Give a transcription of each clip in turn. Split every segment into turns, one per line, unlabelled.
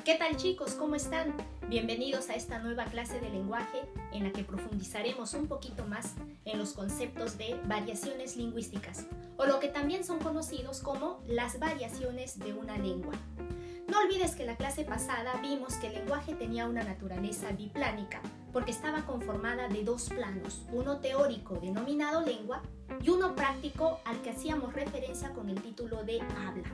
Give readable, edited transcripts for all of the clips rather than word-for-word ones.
¿Qué tal chicos? ¿Cómo están? Bienvenidos a esta nueva clase de lenguaje en la que profundizaremos un poquito más en los conceptos de variaciones lingüísticas, o lo que también son conocidos como las variaciones de una lengua. No olvides que en la clase pasada vimos que el lenguaje tenía una naturaleza biplánica, porque estaba conformada de dos planos, uno teórico denominado lengua y uno práctico al que hacíamos referencia con el título de habla.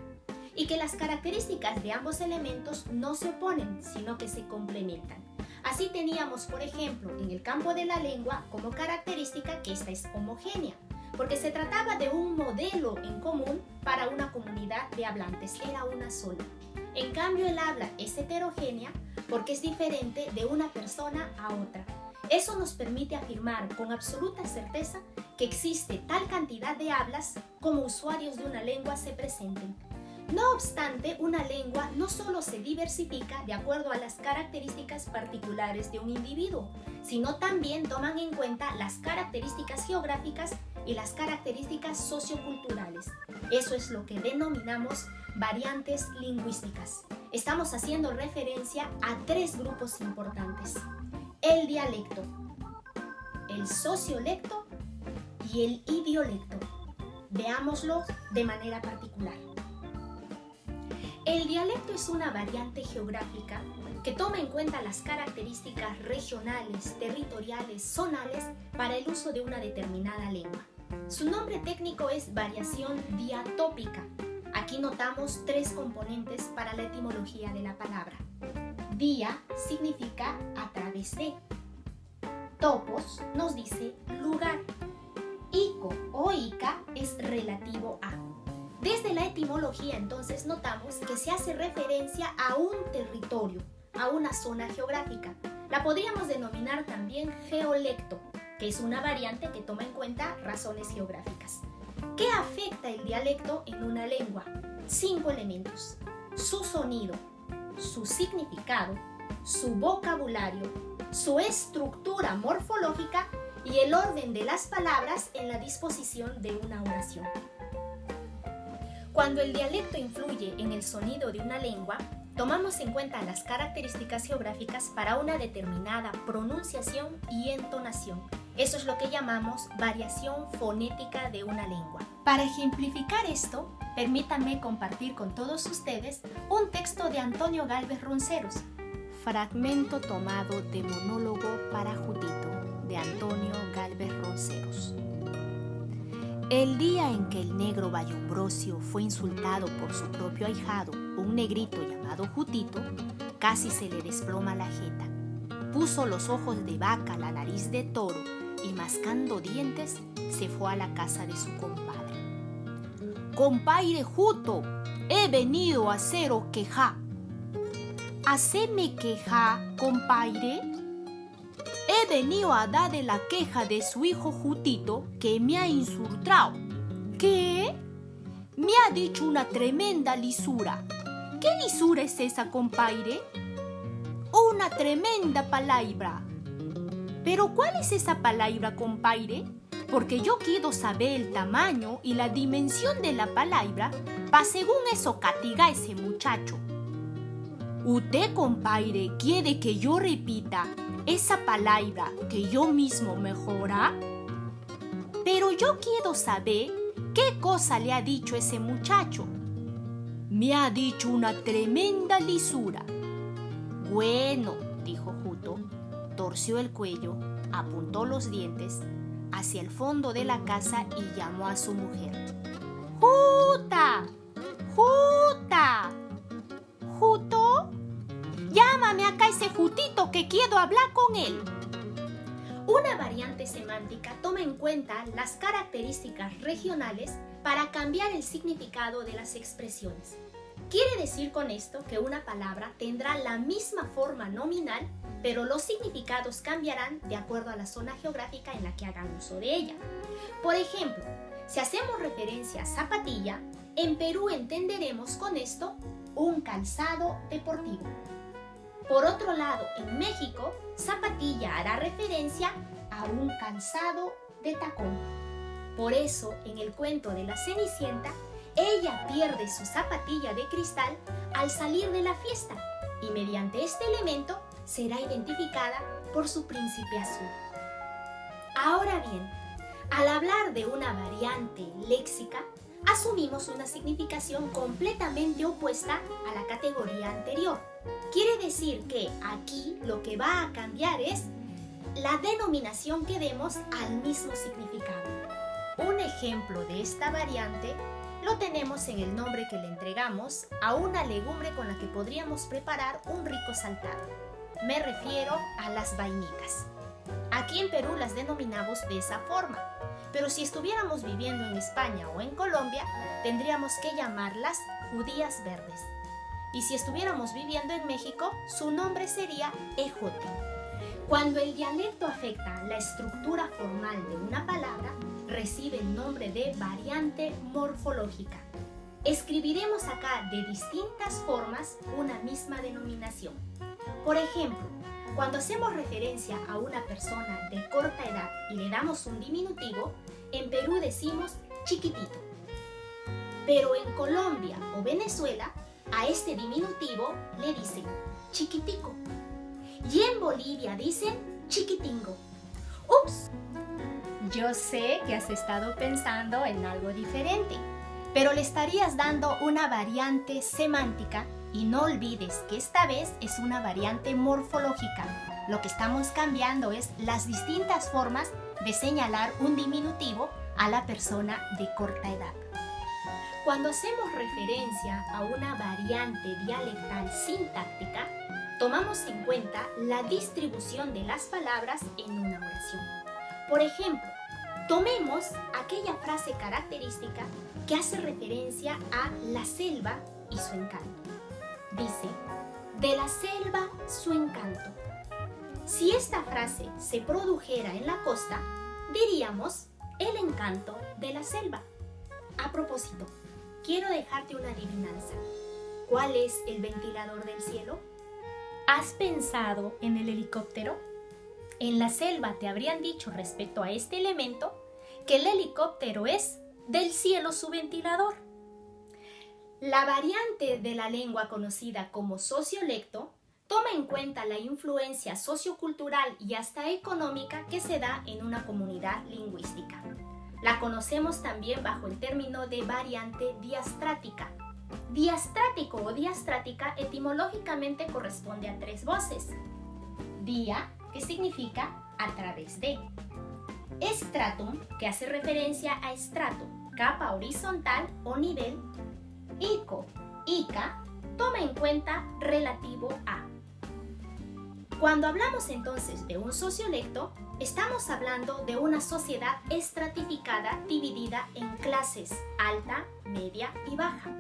Y que las características de ambos elementos no se oponen, sino que se complementan. Así teníamos, por ejemplo, en el campo de la lengua como característica que esta es homogénea, porque se trataba de un modelo en común para una comunidad de hablantes, era una sola. En cambio, el habla es heterogénea porque es diferente de una persona a otra. Eso nos permite afirmar con absoluta certeza que existe tal cantidad de hablas como usuarios de una lengua se presenten. No obstante, una lengua no solo se diversifica de acuerdo a las características particulares de un individuo, sino también toman en cuenta las características geográficas y las características socioculturales. Eso es lo que denominamos variantes lingüísticas. Estamos haciendo referencia a tres grupos importantes: el dialecto, el sociolecto y el idiolecto. Veámoslo de manera particular. El dialecto es una variante geográfica que toma en cuenta las características regionales, territoriales, zonales para el uso de una determinada lengua. Su nombre técnico es variación diatópica. Aquí notamos tres componentes para la etimología de la palabra. Dia significa a través de. Topos nos dice lugar. Ico o ica es relativo a. Desde la etimología, entonces, notamos que se hace referencia a un territorio, a una zona geográfica. La podríamos denominar también geolecto, que es una variante que toma en cuenta razones geográficas. ¿Qué afecta el dialecto en una lengua? 5 elementos: su sonido, su significado, su vocabulario, su estructura morfológica y el orden de las palabras en la disposición de una oración. Cuando el dialecto influye en el sonido de una lengua, tomamos en cuenta las características geográficas para una determinada pronunciación y entonación. Eso es lo que llamamos variación fonética de una lengua. Para ejemplificar esto, permítanme compartir con todos ustedes un texto de Antonio Gálvez Ronceros. Fragmento tomado de Monólogo para Jutito, de Antonio Gálvez Ronceros. El día en que el negro Vallombrosio fue insultado por su propio ahijado, un negrito llamado Jutito, casi se le desploma la jeta. Puso los ojos de vaca, la nariz de toro y mascando dientes se fue a la casa de su compadre. «Compadre Juto, he venido a haceros queja». «¿Haceme queja, compadre?» «He venido a darle la queja de su hijo Jutito que me ha insultado». «¿Qué?» «Me ha dicho una tremenda lisura». «¿Qué lisura es esa, compadre?» «Una tremenda palabra». «¿Pero cuál es esa palabra, compadre? Porque yo quiero saber el tamaño y la dimensión de la palabra para según eso castigar a ese muchacho». «¿Usted, compadre, quiere que yo repita esa palabra que yo mismo mejora?» «Pero yo quiero saber qué cosa le ha dicho ese muchacho». «Me ha dicho una tremenda lisura». «Bueno», dijo Juto, torció el cuello, apuntó los dientes hacia el fondo de la casa y llamó a su mujer. «¡Juta! ¡Juta! ¿Juto? Llámame acá ese Jutito que quiero hablar con él». Una variante semántica toma en cuenta las características regionales para cambiar el significado de las expresiones. Quiere decir con esto que una palabra tendrá la misma forma nominal, pero los significados cambiarán de acuerdo a la zona geográfica en la que hagan uso de ella. Por ejemplo, si hacemos referencia a zapatilla, en Perú entenderemos con esto un calzado deportivo. Por otro lado, en México, zapatilla hará referencia a un calzado de tacón. Por eso, en el cuento de la Cenicienta, ella pierde su zapatilla de cristal al salir de la fiesta y mediante este elemento será identificada por su príncipe azul. Ahora bien, al hablar de una variante léxica, asumimos una significación completamente opuesta a la categoría anterior. Quiere decir que aquí lo que va a cambiar es la denominación que demos al mismo significado. Un ejemplo de esta variante lo tenemos en el nombre que le entregamos a una legumbre con la que podríamos preparar un rico saltado. Me refiero a las vainitas. Aquí en Perú las denominamos de esa forma, pero si estuviéramos viviendo en España o en Colombia, tendríamos que llamarlas judías verdes. Y si estuviéramos viviendo en México, su nombre sería ejote. Cuando el dialecto afecta la estructura formal de una palabra, recibe el nombre de variante morfológica. Escribiremos acá de distintas formas una misma denominación. Por ejemplo, cuando hacemos referencia a una persona de corta edad y le damos un diminutivo, en Perú decimos chiquitito. Pero en Colombia o Venezuela, a este diminutivo le dicen chiquitico. Y en Bolivia dicen chiquitingo. ¡Ups! Yo sé que has estado pensando en algo diferente, pero le estarías dando una variante semántica y no olvides que esta vez es una variante morfológica. Lo que estamos cambiando es las distintas formas de señalar un diminutivo a la persona de corta edad. Cuando hacemos referencia a una variante dialectal sintáctica, tomamos en cuenta la distribución de las palabras en una oración. Por ejemplo, tomemos aquella frase característica que hace referencia a la selva y su encanto. Dice, de la selva su encanto. Si esta frase se produjera en la costa, diríamos el encanto de la selva. A propósito, quiero dejarte una adivinanza. ¿Cuál es el ventilador del cielo? ¿Has pensado en el helicóptero? En la selva te habrían dicho respecto a este elemento que el helicóptero es del cielo su ventilador. La variante de la lengua conocida como sociolecto toma en cuenta la influencia sociocultural y hasta económica que se da en una comunidad lingüística. La conocemos también bajo el término de variante diastrática. Diastrático o diastrática etimológicamente corresponde a tres voces. Dia, que significa a través de. Stratum, que hace referencia a estrato, capa horizontal o nivel. Ico, ica, toma en cuenta relativo a. Cuando hablamos entonces de un sociolecto, estamos hablando de una sociedad estratificada dividida en clases, alta, media y baja.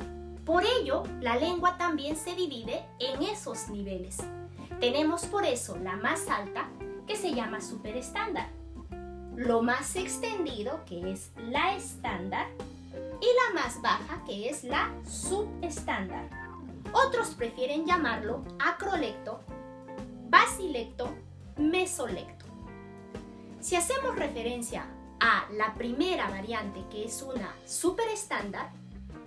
Por ello, la lengua también se divide en esos niveles. Tenemos por eso la más alta, que se llama superestándar, lo más extendido, que es la estándar, y la más baja, que es la subestándar. Otros prefieren llamarlo acrolecto, basilecto, mesolecto. Si hacemos referencia a la primera variante, que es una superestándar,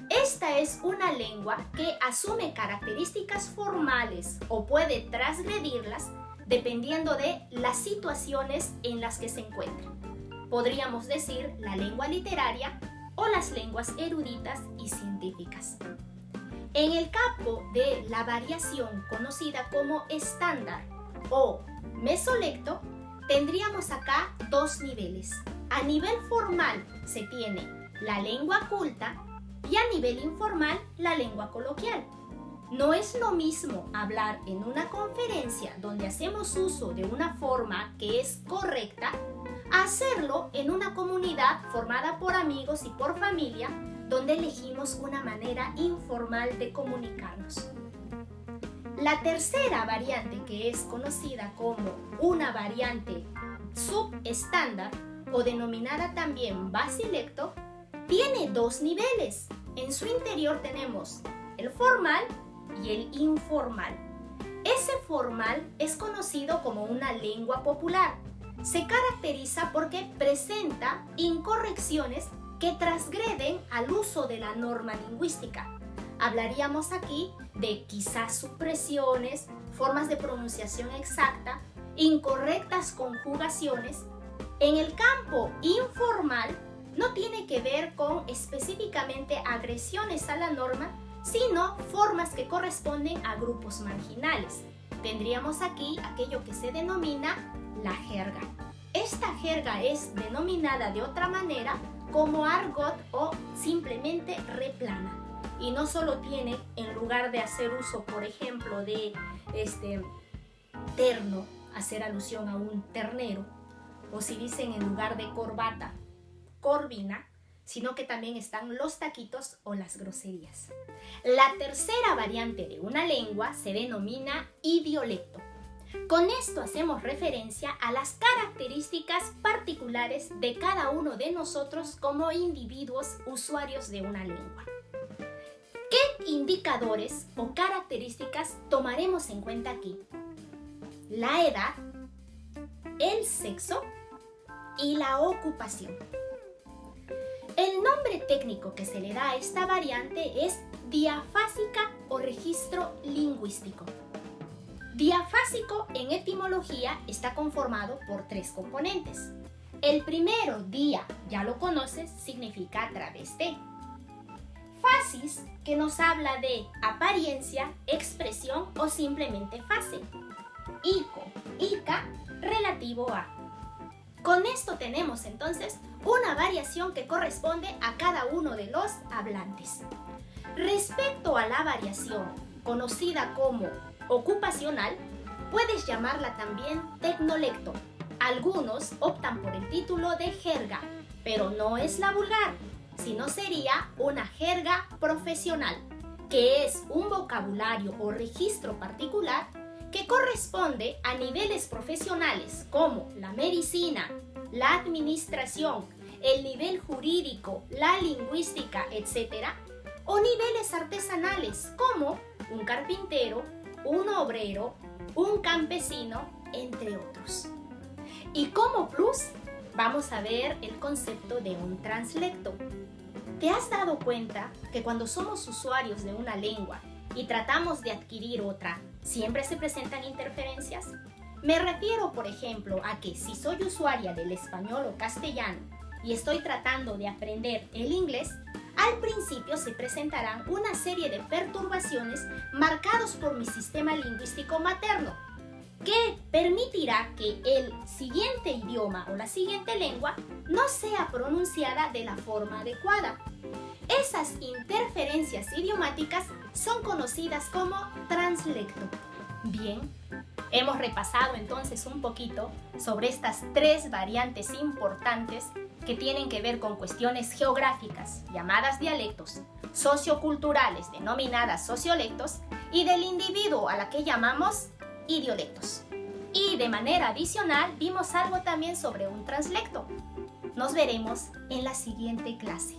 esta es una lengua que asume características formales o puede transgredirlas dependiendo de las situaciones en las que se encuentra. Podríamos decir la lengua literaria o las lenguas eruditas y científicas. En el campo de la variación conocida como estándar o mesolecto, tendríamos acá dos niveles. A nivel formal se tiene la lengua culta y a nivel informal la lengua coloquial. No es lo mismo hablar en una conferencia donde hacemos uso de una forma que es correcta a hacerlo en una comunidad formada por amigos y por familia donde elegimos una manera informal de comunicarnos. La tercera variante, que es conocida como una variante subestándar o denominada también basilecto, tiene dos niveles. En su interior tenemos el formal y el informal. Ese formal es conocido como una lengua popular. Se caracteriza porque presenta incorrecciones que transgreden al uso de la norma lingüística. hablaríamos aquí de quizás supresiones, formas de pronunciación exacta, incorrectas conjugaciones. En el campo informal no tiene que ver con específicamente agresiones a la norma, sino formas que corresponden a grupos marginales. Tendríamos aquí aquello que se denomina la jerga. Esta jerga es denominada de otra manera como argot o simplemente replana. Y no solo tiene, en lugar de hacer uso, por ejemplo, de terno, hacer alusión a un ternero, o si dicen en lugar de corbata, corvina, sino que también están los taquitos o las groserías. La tercera variante de una lengua se denomina idiolecto. Con esto hacemos referencia a las características particulares de cada uno de nosotros como individuos usuarios de una lengua. ¿Qué indicadores o características tomaremos en cuenta aquí? La edad, el sexo y la ocupación. El nombre técnico que se le da a esta variante es diafásica o registro lingüístico. Diafásico en etimología está conformado por 3 componentes. El primero, dia, ya lo conoces, significa a través de. Fasis, que nos habla de apariencia, expresión o simplemente fase. Ico, ica, relativo a. Con esto tenemos entonces una variación que corresponde a cada uno de los hablantes. Respecto a la variación conocida como ocupacional, puedes llamarla también tecnolecto. Algunos optan por el título de jerga, pero no es la vulgar, sino sería una jerga profesional, que es un vocabulario o registro particular que corresponde a niveles profesionales como la medicina, la administración, el nivel jurídico, la lingüística, etc., o niveles artesanales como un carpintero, un obrero, un campesino, entre otros. Y como plus, vamos a ver el concepto de un translecto. ¿Te has dado cuenta que cuando somos usuarios de una lengua y tratamos de adquirir otra, siempre se presentan interferencias? Me refiero, por ejemplo, a que si soy usuaria del español o castellano y estoy tratando de aprender el inglés, al principio se presentarán una serie de perturbaciones marcados por mi sistema lingüístico materno, que permitirá que el siguiente idioma o la siguiente lengua no sea pronunciada de la forma adecuada. Esas interferencias idiomáticas son conocidas como translecto. Bien, hemos repasado entonces un poquito sobre estas 3 variantes importantes que tienen que ver con cuestiones geográficas, llamadas dialectos, socioculturales, denominadas sociolectos, y del individuo, a la que llamamos idiolectos. Y de manera adicional vimos algo también sobre un translecto. Nos veremos en la siguiente clase.